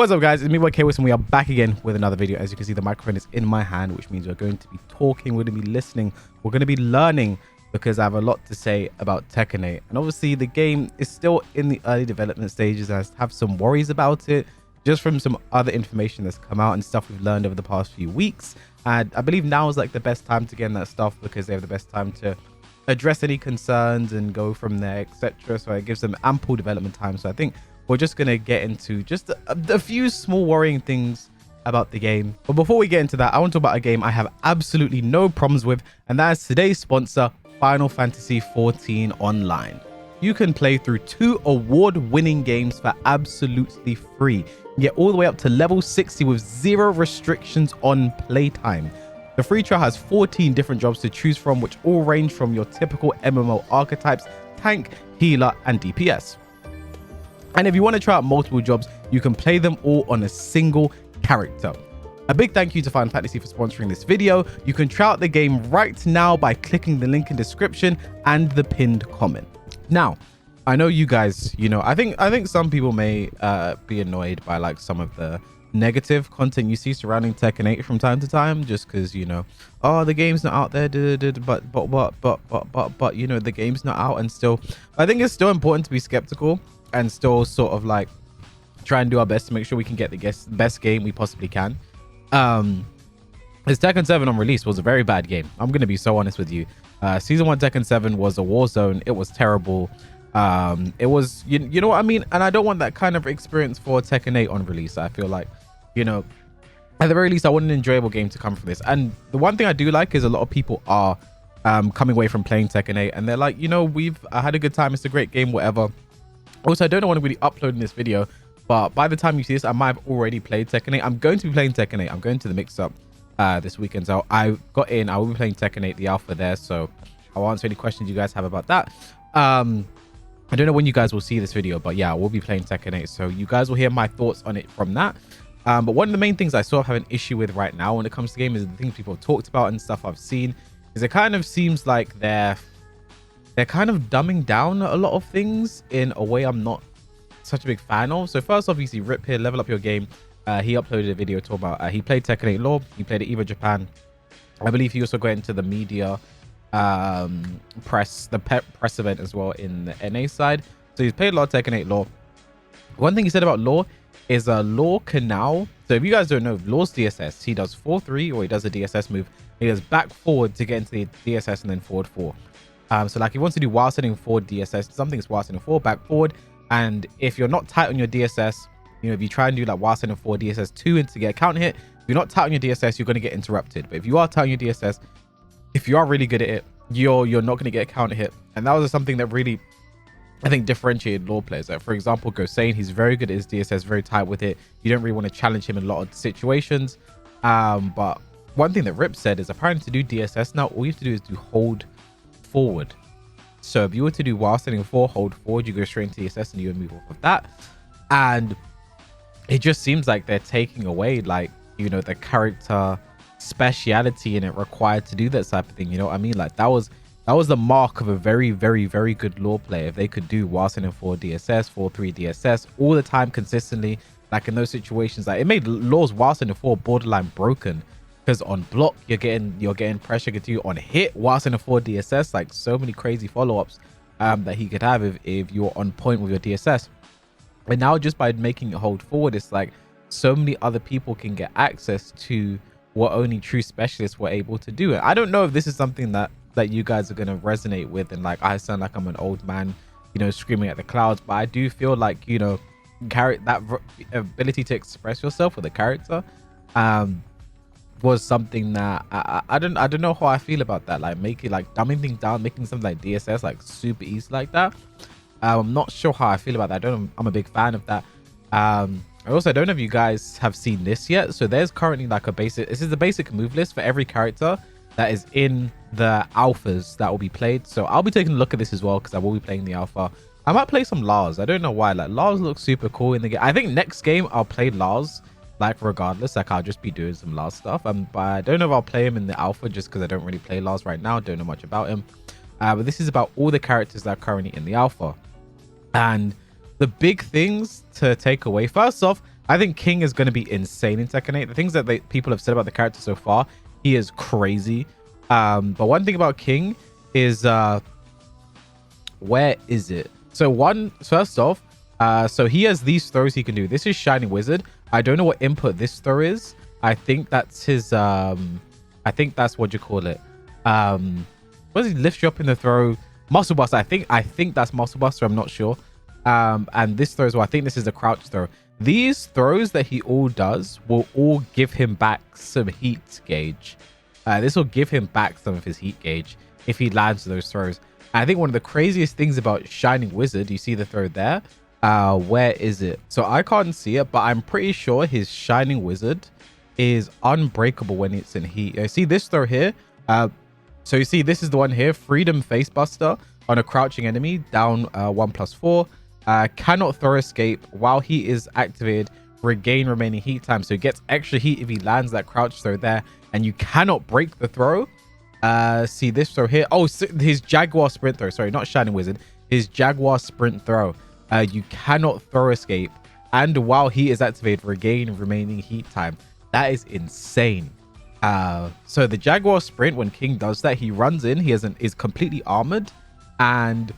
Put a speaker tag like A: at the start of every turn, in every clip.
A: What's up, guys? It's me, KWS, and we are back again with another video. As you can see, the microphone is in my hand, which means we're going to be talking, we're going to be listening, we're going to be learning, because I have a lot to say about Tekken 8. And obviously, the game is still in the early development stages. I have some worries about it, just from some other information that's come out and stuff we've learned over the past few weeks. And I believe now is like the best time to get in that stuff, because they have the best time to address any concerns and go from there, etc. So it gives them ample development time. So I think we're just going to get into just a few small worrying things about the game. But before we get into that, I want to talk about a game I have absolutely no problems with, and that is today's sponsor, Final Fantasy XIV Online. You can play through 2 award-winning games for absolutely free. You get all the way up to level 60 with 0 restrictions on playtime. The free trial has 14 different jobs to choose from, which all range from your typical MMO archetypes: tank, healer, and DPS. And if you want to try out multiple jobs, you can play them all on a single character. A big thank you to Final Fantasy for sponsoring this video. You can try out the game right now by clicking the link in description and the pinned comment. Now, I know you guys, I think some people may be annoyed by like some of the negative content you see surrounding Tekken 8 from time to time, just because, oh, the game's not out there, but the game's not out. And still, I think it's still important to be skeptical and still sort of like try and do our best to make sure we can get the best game we possibly can. As Tekken 7 on release was a very bad game. I'm going to be so honest with you. Season 1 Tekken 7 was a war zone. It was terrible. It was, you know what I mean? And I don't want that kind of experience for Tekken 8 on release. I feel like, at the very least, I want an enjoyable game to come from this. And the one thing I do like is a lot of people are coming away from playing Tekken 8 and they're like, I had a good time. It's a great game, whatever. Also, I don't want to really upload this video, but by the time you see this, I might have already played Tekken 8. I'm going to be playing Tekken 8. I'm going to the mix-up this weekend. So I got in. I will be playing Tekken 8, the alpha there. So I'll answer any questions you guys have about that. I don't know when you guys will see this video, but yeah, I will be playing Tekken 8. So you guys will hear my thoughts on it from that. But one of the main things I sort of have an issue with right now when it comes to the game is the things people have talked about and stuff I've seen, is it kind of seems like they're kind of dumbing down a lot of things in a way I'm not such a big fan of. So first off, you see Rip here, Level Up Your Game. He uploaded a video talking about he played Tekken 8 Law. He played at EVO Japan. I believe he also got into the media press event as well in the NA side. So he's played a lot of Tekken 8 Law. One thing he said about Law is Law can now, so if you guys don't know, Law's DSS, he does 4-3, or he does a DSS move. He does back forward to get into the DSS and then forward 4. So like he wants to do while sending forward DSS, something is while sending forward, back forward. And if you're not tight on your DSS, if you try and do like while sending forward DSS 2 and to get a count hit, if you're not tight on your DSS, you're going to get interrupted. But if you are tight on your DSS, if you are really good at it, you're not going to get a counter hit. And that was something that really, I think, differentiated Law players. Like, for example, Gosane, he's very good at his DSS, very tight with it. You don't really want to challenge him in a lot of situations. But one thing that Rip said is apparently to do DSS now, all you have to do is do hold forward. So if you were to do while sending 4, hold forward, you go straight into DSS and you would move off of that. And it just seems like they're taking away, like, the character speciality in it required to do that type of thing. You know what I mean? Like that was the mark of a very, very, very good Law player. If they could do while sending 4 DSS, 4-3 DSS all the time consistently, like in those situations, like it made Law's while sending 4 borderline broken. Because on block, you're getting pressure continue on hit whilst in a 4 DSS, like so many crazy follow-ups that he could have if you're on point with your DSS. And now just by making it hold forward, it's like so many other people can get access to what only true specialists were able to do. I don't know if this is something that you guys are going to resonate with, and like I sound like I'm an old man, screaming at the clouds, but I do feel like, that ability to express yourself with a character was something that I don't know how I feel about that. Like making like dumbing things down, making something like DSS like super easy like that. I'm not sure how I feel about that. I'm a big fan of that. I also don't know if you guys have seen this yet. So there's currently like this is the basic move list for every character that is in the alphas that will be played. So I'll be taking a look at this as well, because I will be playing the alpha. I might play some Lars. I don't know why. Like Lars looks super cool in the game. I think next game I'll play Lars. Like regardless, like I'll just be doing some Lars stuff. But I don't know if I'll play him in the alpha, just because I don't really play Lars right now. Don't know much about him. But this is about all the characters that are currently in the alpha. And the big things to take away, first off, I think King is going to be insane in Tekken 8. The things that people have said about the character so far, he is crazy. But one thing about King is where is it? So first off, so he has these throws he can do. This is Shining Wizard. I don't know what input this throw is. I think that's his I think that's what you call it. What does he lift you up in the throw? Muscle Buster. I think that's Muscle Buster. I'm not sure. And this throw as well. I think this is a crouch throw. These throws that he all does will all give him back some heat gauge. This will give him back some of his heat gauge if he lands those throws. And I think one of the craziest things about Shining Wizard, you see the throw there? Where is it? So I can't see it, but I'm pretty sure his Shining Wizard is unbreakable when it's in heat. I see this throw here. So you see, this is the one here, Freedom Face Buster on a crouching enemy, down 1+4. Cannot throw escape while he is activated, regain remaining heat time. So he gets extra heat if he lands that crouch throw there, and you cannot break the throw. See this throw here. Oh, his Jaguar Sprint throw. Sorry, not Shining Wizard. His Jaguar Sprint throw. You cannot throw escape, and while he is activated, regain remaining heat time. That is insane. So the Jaguar Sprint, when King does that, he runs in. He is completely armored, and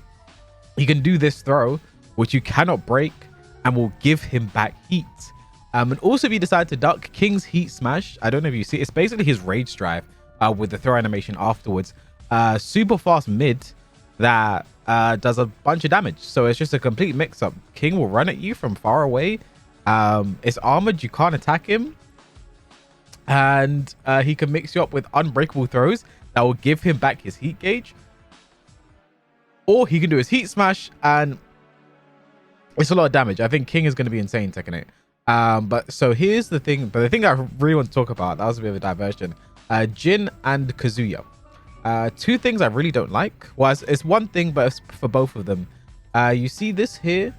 A: he can do this throw, which you cannot break, and will give him back heat. And also, if you decide to duck, King's Heat Smash, I don't know if you see, it's basically his Rage Drive with the throw animation afterwards. Super fast mid that does a bunch of damage. So it's just a complete mix-up. King will run at you from far away. It's armored, you can't attack him. And he can mix you up with unbreakable throws that will give him back his heat gauge. Or he can do his Heat Smash, and it's a lot of damage. I think King is going to be insane Tekken 8. But so here's the thing. But the thing I really want to talk about, that was a bit of a diversion. Jin and Kazuya. Two things I really don't like. Well, it's one thing, but it's for both of them. You see this here,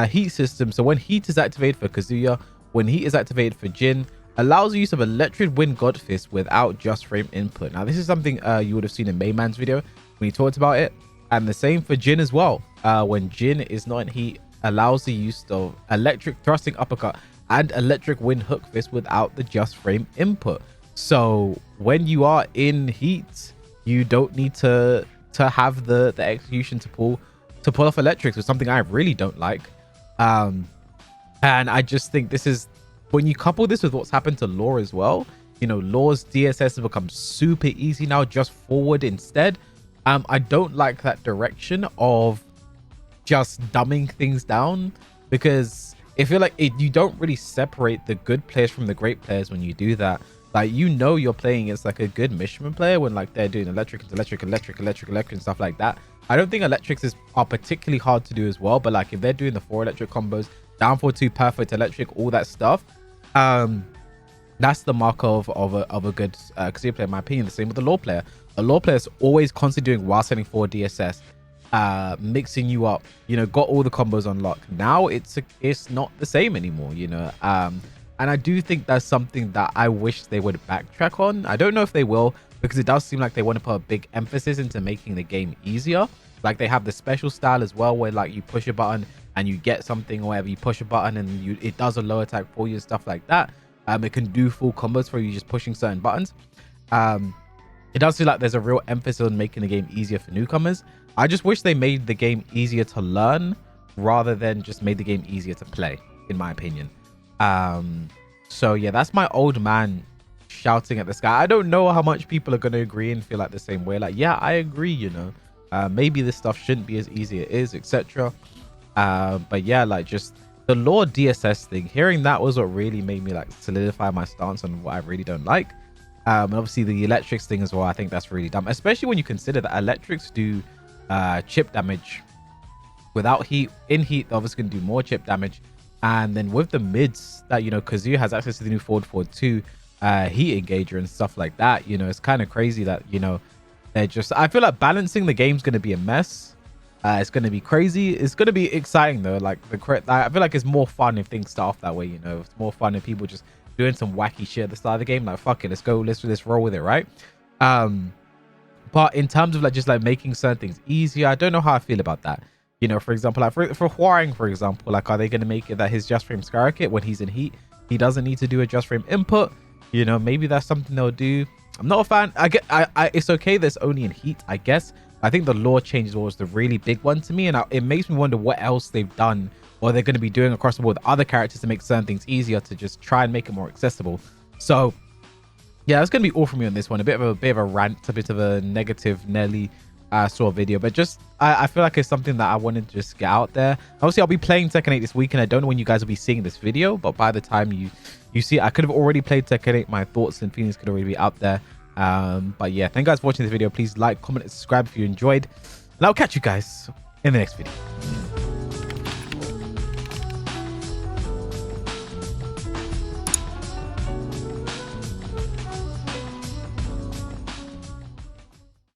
A: heat system. So when heat is activated for Kazuya, when heat is activated for Jin, allows the use of Electric Wind God Fist without just frame input. Now, this is something you would have seen in Mayman's video when he talked about it. And the same for Jin as well. When Jin is not in heat, allows the use of Electric Thrusting Uppercut and Electric Wind Hook Fist without the just frame input. So when you are in heat, you don't need to have the execution to pull off electrics, which is something I really don't like. And I just think this is, when you couple this with what's happened to Law as well, you know, Law's DSS has become super easy now, just forward instead. I don't like that direction of just dumbing things down, because I feel like you don't really separate the good players from the great players when you do that. Like, you know, you're playing as like a good Mishman player when like they're doing electric into electric and stuff like that. I don't think electrics are particularly hard to do as well, but like if they're doing the 4 electric combos, down 4-2 perfect electric, all that stuff, that's the mark of a good Kazuya player in my opinion. The same with the Law player. A Law player is always constantly doing while setting 4 DSS, mixing you up, you know, got all the combos on lock. Now it's not the same anymore, you know. And I do think that's something that I wish they would backtrack on. I don't know if they will, because it does seem like they want to put a big emphasis into making the game easier. Like they have the special style as well, where like you push a button and you get something, or whatever, you push a button and it does a low attack for you and stuff like that. It can do full combos for you just pushing certain buttons. It does feel like there's a real emphasis on making the game easier for newcomers. I just wish they made the game easier to learn rather than just made the game easier to play, in my opinion. So yeah, that's my old man shouting at the sky. I don't know how much people are going to agree and feel like the same way. Like, yeah, I agree, you know, maybe this stuff shouldn't be as easy as it is, etc. But yeah, like just the Law DSS thing, hearing that was what really made me like solidify my stance on what I really don't like. And obviously the electrics thing as well, I think that's really dumb, especially when you consider that electrics do chip damage without heat. In heat, they're obviously going to do more chip damage. And then with the mids that, you know, Kazuya has access to the new forward 2 heat engager and stuff like that, you know, it's kind of crazy that, you know, they're just, I feel like balancing the game's going to be a mess. It's going to be crazy. It's going to be exciting though. Like I feel like it's more fun if things start off that way, you know. It's more fun if people just doing some wacky shit at the start of the game. Like, fuck it, let's go, let's roll with it, right? But in terms of like just like making certain things easier, I don't know how I feel about that. You know, for example, like for Huang, for example, like, are they going to make it that his just frame skyrocket when he's in heat, he doesn't need to do a just frame input? You know, maybe that's something they'll do. I'm not a fan. It's okay that's only in heat, I guess. I think the law changes was the really big one to me, and it makes me wonder what else they've done or they're going to be doing across the board with other characters to make certain things easier, to just try and make it more accessible. So yeah, that's going to be all from me on this one. A bit of a rant, a bit of a negative Nelly sort of video, but just I feel like it's something that I wanted to just get out there. Obviously, I'll be playing Tekken 8 this weekend. I don't know when you guys will be seeing this video, but by the time you see it, I could have already played Tekken 8. My thoughts and feelings could already be out there. But yeah, thank you guys for watching this video. Please like, comment, and subscribe if you enjoyed, and I'll catch you guys in the next video.